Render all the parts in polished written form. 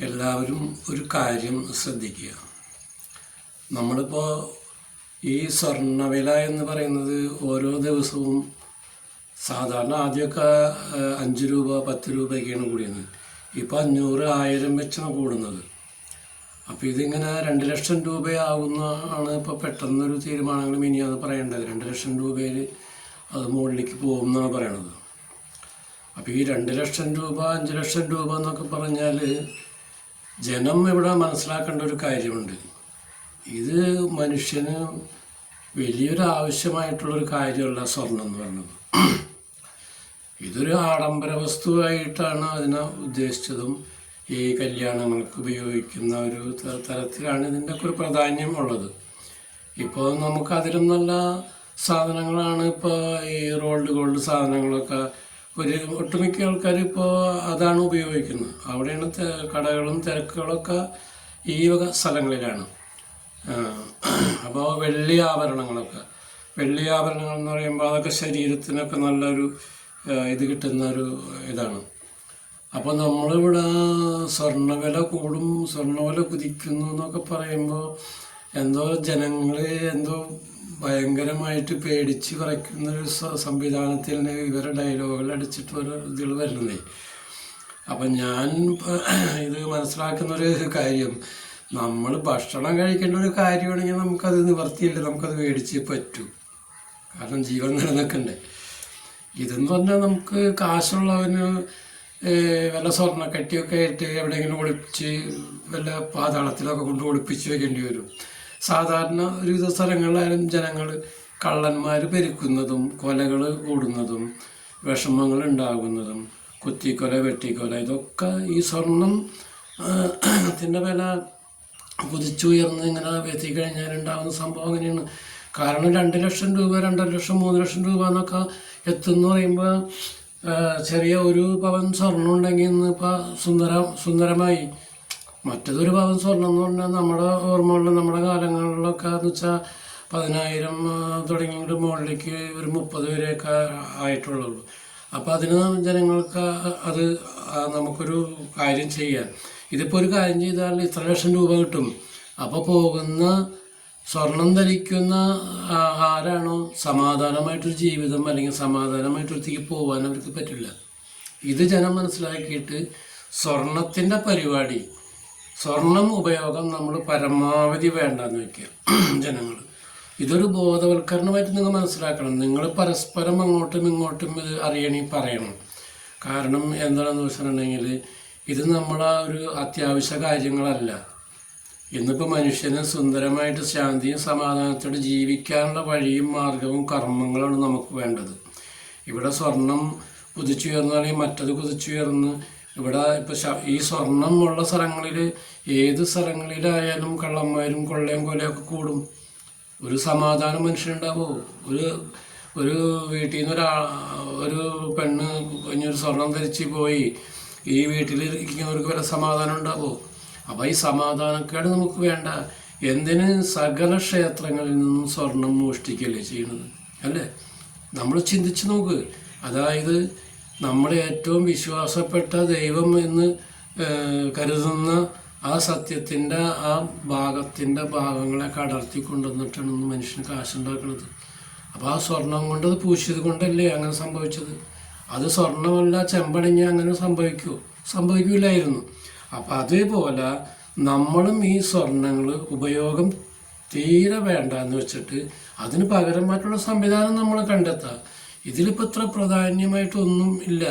എല്ലാവരും ഒരു കാര്യം ശ്രദ്ധിക്കുക. നമ്മളിപ്പോൾ ഈ സ്വർണ്ണവില എന്ന് പറയുന്നത് ഓരോ ദിവസവും സാധാരണ ആദ്യമൊക്കെ 5 രൂപ 10 രൂപയൊക്കെയാണ് കൂടിയത്. ഇപ്പോൾ 500 1000 വെച്ചാണ് കൂടുന്നത്. അപ്പോൾ ഇതിങ്ങനെ 2 ലക്ഷം രൂപയാവുന്നതാണ് ഇപ്പോൾ പെട്ടെന്നൊരു തീരുമാനങ്ങൾ മിനിയാന്ന് പറയേണ്ടത്. 2 ലക്ഷം രൂപയിൽ അത് മുകളിലേക്ക് പോകും എന്നാണ് പറയണത്. അപ്പോൾ ഈ 2 ലക്ഷം രൂപ 5 ലക്ഷം രൂപ എന്നൊക്കെ പറഞ്ഞാൽ ജനം ഇവിടെ മനസ്സിലാക്കേണ്ട ഒരു കാര്യമുണ്ട്. ഇത് മനുഷ്യന് വലിയൊരു ആവശ്യമായിട്ടുള്ളൊരു കാര്യമല്ല സ്വർണം എന്ന് പറയുന്നത്. ഇതൊരു ആഡംബര വസ്തുവായിട്ടാണ് അതിനെ ഉദ്ദേശിച്ചതും ഈ കല്യാണങ്ങൾക്ക് ഉപയോഗിക്കുന്ന ഒരു തരത്തിലാണ് ഇതിൻ്റെയൊക്കെ ഒരു പ്രാധാന്യം ഉള്ളത്. ഇപ്പോൾ നമുക്ക് അതിലും നല്ല സാധനങ്ങളാണ് ഇപ്പോൾ ഈ റോൾഡ് ഗോൾഡ് സാധനങ്ങളൊക്കെ ഒട്ടുമിക്ക ആൾക്കാർ ഇപ്പോൾ അതാണ് ഉപയോഗിക്കുന്നത്. അവിടെയാണ് കടകളും തിരക്കുകളൊക്കെ ഈ വക സ്ഥലങ്ങളിലാണ്. അപ്പോൾ വെള്ളി ആഭരണങ്ങൾ എന്ന് പറയുമ്പോൾ അതൊക്കെ ശരീരത്തിനൊക്കെ നല്ലൊരു ഇത് കിട്ടുന്ന ഒരു ഇതാണ്. അപ്പോൾ നമ്മളിവിടെ സ്വർണ്ണവില കൂടും, സ്വർണ്ണവില കുതിക്കുന്നു എന്നൊക്കെ പറയുമ്പോൾ എന്തോ ജനങ്ങൾ ഭയങ്കരമായിട്ട് പേടിച്ച് വിറയ്ക്കുന്നൊരു സംവിധാനത്തിൽ ഇവരെ ഡയലോഗുകൾ അടിച്ചിട്ട് ഒരു ഇതിൽ വരുന്നതേ. അപ്പം ഞാൻ ഇത് മനസ്സിലാക്കുന്നൊരു കാര്യം, നമ്മൾ ഭക്ഷണം കഴിക്കേണ്ട ഒരു കാര്യമാണെങ്കിൽ നമുക്കത് നിവർത്തിയില്ല, നമുക്കത് മേടിച്ചേ പറ്റൂ. കാരണം ജീവൻ നിലനിൽക്കണ്ടേ. ഇതെന്ന് പറഞ്ഞാൽ നമുക്ക് കാശുള്ളവന് വല്ല സ്വർണ്ണക്കട്ടിയൊക്കെ ആയിട്ട് എവിടെയെങ്കിലും ഒളിപ്പിച്ച് വല്ല പാതാളത്തിലൊക്കെ കൊണ്ട് ഒളിപ്പിച്ച് വെക്കേണ്ടി വരും. സാധാരണ ഒരുവിധ സ്ഥലങ്ങളിലായാലും ജനങ്ങൾ കള്ളന്മാർ പെരുക്കുന്നതും കൊലകൾ കൂടുന്നതും വിഷമങ്ങൾ ഉണ്ടാകുന്നതും കുത്തിക്കൊല വെട്ടിക്കൊല ഇതൊക്കെ ഈ സ്വർണ്ണത്തിൻ്റെ വില കുതിച്ചുയർന്ന് ഇങ്ങനെ എത്തിക്കഴിഞ്ഞാൽ ഉണ്ടാകുന്ന സംഭവം അങ്ങനെയാണ്. കാരണം 2 ലക്ഷം രൂപ 2.5 ലക്ഷം 3 ലക്ഷം രൂപ എന്നൊക്കെ എത്തുമെന്ന് പറയുമ്പോൾ ചെറിയ ഒരു പവൻ സ്വർണ്ണം ഉണ്ടെങ്കിൽ ഇന്നിപ്പോൾ സുന്ദരമായി. മറ്റേതൊരു പവൻ സ്വർണ്ണം എന്ന് പറഞ്ഞാൽ നമ്മുടെ ഓർമ്മകളിൽ നമ്മുടെ കാലങ്ങളിലൊക്കെ എന്ന് വെച്ചാൽ 10,000 തുടങ്ങിയിട്ട് മുകളിലേക്ക് ഒരു 30 വരെയൊക്കെ ആയിട്ടുള്ളൂ. അപ്പോൾ അതിന് ജനങ്ങൾക്ക് അത് നമുക്കൊരു കാര്യം ചെയ്യാൻ, ഇതിപ്പോൾ ഒരു കാര്യം ചെയ്താൽ ഇത്ര ലക്ഷം രൂപ കിട്ടും. അപ്പോൾ പോകുന്ന സ്വർണം ധരിക്കുന്ന ആരാണോ സമാധാനമായിട്ടൊരു ജീവിതം അല്ലെങ്കിൽ സമാധാനമായിട്ടൊരുത്തേക്ക് പോകാൻ അവർക്ക് പറ്റില്ല. ഇത് ജനം മനസ്സിലാക്കിയിട്ട് സ്വർണത്തിൻ്റെ പരിപാടി, സ്വർണം ഉപയോഗം നമ്മൾ പരമാവധി വേണ്ടെന്ന് വയ്ക്കുക ജനങ്ങൾ. ഇതൊരു ബോധവൽക്കരണമായിട്ട് നിങ്ങൾ മനസ്സിലാക്കണം. നിങ്ങൾ പരസ്പരം അങ്ങോട്ടും ഇങ്ങോട്ടും ഇത് പറയണം. കാരണം എന്താണെന്ന് വെച്ചിട്ടുണ്ടെങ്കിൽ ഇത് നമ്മളെ ഒരു അത്യാവശ്യ കാര്യങ്ങളല്ല. ഇന്നിപ്പോൾ മനുഷ്യന് സുന്ദരമായിട്ട് ശാന്തിയും സമാധാനത്തോടെ ജീവിക്കാനുള്ള വഴിയും മാർഗവും കർമ്മങ്ങളാണ് നമുക്ക് വേണ്ടത്. ഇവിടെ സ്വർണം കുതിച്ചുയർന്നു അല്ലെങ്കിൽ മറ്റത് കുതിച്ചുയർന്ന് ഇവിടെ ഇപ്പോൾ ഈ സ്വർണം ഉള്ള സ്ഥലങ്ങളിൽ ഏത് സ്ഥലങ്ങളിലായാലും കള്ളന്മാരും കൊള്ളയും കൊലയൊക്കെ കൂടും. ഒരു സമാധാനം മനുഷ്യനുണ്ടാവോ? ഒരു വീട്ടിൽ നിന്ന് ഒരു പെണ്ണ് ഒരു സ്വർണം ധരിച്ച് പോയി ഈ വീട്ടിലിരിക്കുന്നവർക്ക് വല്ല സമാധാനം ഉണ്ടാവോ? അപ്പോൾ ഈ സമാധാനക്കേട് നമുക്ക് വേണ്ട. എന്തിന് സകല ക്ഷേത്രങ്ങളിൽ നിന്നും സ്വർണം മോഷ്ടിക്കല്ലേ ചെയ്യുന്നത്, അല്ലേ? നമ്മൾ ചിന്തിച്ച് നോക്ക്. അതായത് നമ്മുടെ ഏറ്റവും വിശ്വാസപ്പെട്ട ദൈവം എന്ന് കരുതുന്ന ആ സത്യത്തിൻ്റെ ആ ഭാഗങ്ങളെ അടർത്തി കൊണ്ടുവന്നിട്ടാണ് മനുഷ്യന് കാശുണ്ടാക്കുന്നത്. അപ്പോൾ ആ സ്വർണം കൊണ്ട് അത് പൂശിയത് കൊണ്ടല്ലേ അങ്ങനെ സംഭവിച്ചത്. അത് സ്വർണ്ണമല്ല ചെമ്പണിഞ്ഞ് അങ്ങനെ സംഭവിക്കില്ലായിരുന്നു. അപ്പം അതേപോലെ നമ്മളും ഈ സ്വർണ്ണങ്ങൾ ഉപയോഗം തീരെ വേണ്ട എന്ന് വെച്ചിട്ട് അതിന് പകരമായിട്ടുള്ള സംവിധാനം നമ്മൾ കണ്ടെത്താം. ഇതിലിപ്പോൾ ഇത്ര പ്രാധാന്യമായിട്ടൊന്നും ഇല്ല.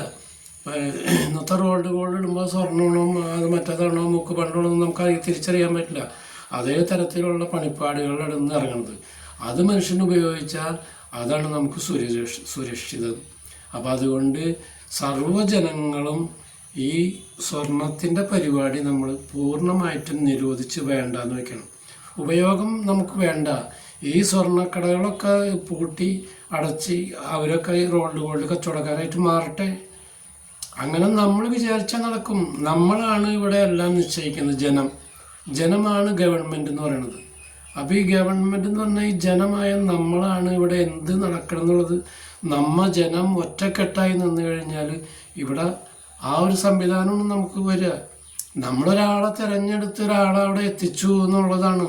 ഇന്നത്തെ റോൾഡ് ഗോൾഡ് ഇടുമ്പോൾ സ്വർണ്ണമാണോ അത് മറ്റേതാണോ മുക്ക് പണ്ടാണോ നമുക്ക് തിരിച്ചറിയാൻ പറ്റില്ല. അതേ തരത്തിലുള്ള പണിപ്പാടുകളിലാണ് ഇന്ന് ഇറങ്ങുന്നത്. അത് മനുഷ്യന് ഉപയോഗിച്ചാൽ അതാണ് നമുക്ക് സുരക്ഷിതം. അപ്പോൾ അതുകൊണ്ട് സർവ്വജനങ്ങളും ഈ സ്വർണത്തിൻ്റെ പരിപാടി നമ്മൾ പൂർണ്ണമായിട്ടും നിരോധിച്ച് വേണ്ടെന്ന് വയ്ക്കണം. ഉപയോഗം നമുക്ക് വേണ്ട. ഈ സ്വർണ്ണക്കടകളൊക്കെ പൂട്ടി അടച്ച് അവരൊക്കെ ഈ റോൾഡ് ഗോൾഡ് കച്ചവടക്കാരായിട്ട് മാറട്ടെ. അങ്ങനെ നമ്മൾ വിചാരിച്ചാൽ നടക്കും. നമ്മളാണ് ഇവിടെ എല്ലാം നിശ്ചയിക്കുന്നത്. ജനമാണ് ഗവൺമെൻറ് എന്ന് പറയുന്നത്. അപ്പോൾ ഈ ഗവൺമെൻറ് എന്ന് പറഞ്ഞാൽ ഈ ജനമായ നമ്മളാണ് ഇവിടെ എന്ത് നടക്കണം എന്നുള്ളത്. ജനം ഒറ്റക്കെട്ടായി നിന്ന് കഴിഞ്ഞാൽ ഇവിടെ ആ ഒരു സംവിധാനമാണ് നമുക്ക് വരിക. നമ്മളൊരാളെ തിരഞ്ഞെടുത്ത് ഒരാളെ അവിടെ എത്തിച്ചു എന്നുള്ളതാണ്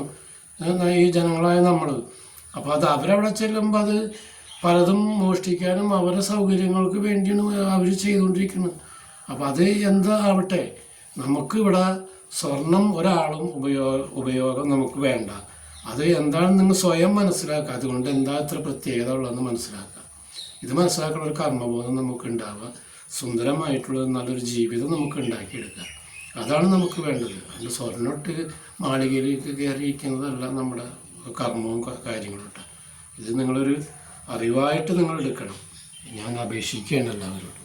ഈ ജനങ്ങളായ നമ്മൾ. അപ്പോൾ അത് അവരവിടെ ചെല്ലുമ്പോൾ അത് പലതും മോഷ്ടിക്കാനും അവരുടെ സൗകര്യങ്ങൾക്ക് വേണ്ടിയാണ് അവർ ചെയ്തുകൊണ്ടിരിക്കുന്നത്. അപ്പം അത് എന്താവട്ടെ, നമുക്കിവിടെ സ്വർണം ഒരാളും ഉപയോഗം നമുക്ക് വേണ്ട. അത് എന്താണെന്ന് നിങ്ങൾ സ്വയം മനസ്സിലാക്കുക. അതുകൊണ്ട് എന്താ ഇത്ര പ്രത്യേകത ഉള്ളതെന്ന് മനസ്സിലാക്കുക. ഇത് മനസ്സിലാക്കുന്ന ഒരു കർമ്മബോധം നമുക്ക് ഉണ്ടാവുക, സുന്ദരമായിട്ടുള്ള നല്ലൊരു ജീവിതം നമുക്ക് ഉണ്ടാക്കിയെടുക്കുക. അതാണ് നമുക്ക് വേണ്ടത്. അതിൻ്റെ സ്വർണ്ണമിട്ട് മാളികയിലേക്ക് കയറിയിരിക്കുന്നതല്ല നമ്മുടെ കർമ്മവും കാര്യങ്ങളും ഇട്ട്. ഇത് നിങ്ങളൊരു അറിവായിട്ട് നിങ്ങൾ എടുക്കണം. ഞാൻ അപേക്ഷിക്കുകയാണ് എല്ലാവരോടും.